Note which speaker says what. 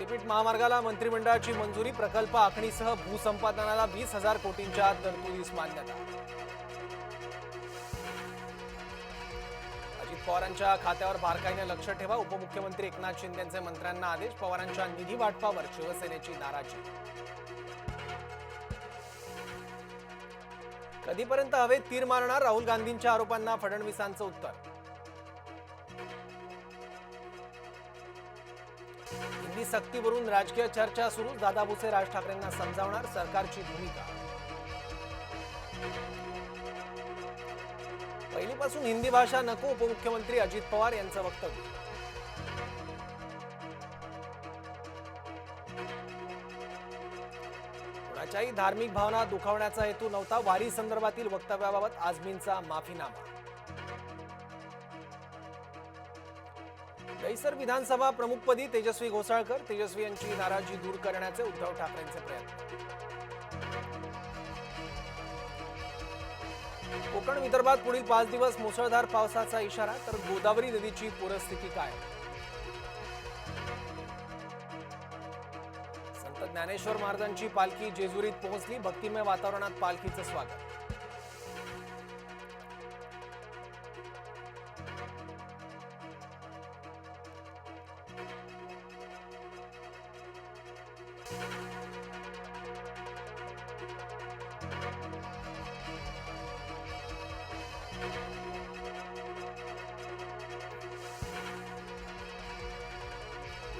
Speaker 1: शक्तीपीठ महामार्गाला मंत्रिमंडळाची मंजुरी, प्रकल्प आखणीसह भूसंपादनाला 20,000 कोटींच्या तरतुदीस मान्यता। अजित पवारांच्या खात्यावर बारकाईने लक्ष ठेवा, उपमुख्यमंत्री एकनाथ शिंदेंचे मंत्र्यांना आदेश। पवारांच्या निधी वाटपावर शिवसेनेची नाराजी। कधीपर्यंत हवेत तीर मारणार, राहुल गांधींच्या आरोपांना फडणवीसांचं उत्तर। हिंदी सक्तीवरून राजकीय चर्चा सुरू, दादा भुसे राज ठाकरेंना समजावणार, सरकारची भूमिका। पहिलीपासून हिंदी भाषा नको, उपमुख्यमंत्री अजित पवार यांचं वक्तव्य। कोणाच्याही धार्मिक भावना दुखावण्याचा हेतू नव्हता, वारी संदर्भातील वक्तव्याबाबत आझमींचा माफीनामा। दहिसर विधानसभा प्रमुखपदी तेजस्वी घोसाळकर, तेजस्वी यांची नाराजी दूर करण्याचे उद्धव ठाकरेंचे प्रयत्न। कोकण विदर्भात पुढील 5 दिवस मुसळधार पावसाचा इशारा, तर गोदावरी नदीची पूरस्थिती काय? संत ज्ञानेश्वर महाराजांची पालखी जेजुरीत पोहोचली, भक्तिमय वातावरणात पालखीचं स्वागत।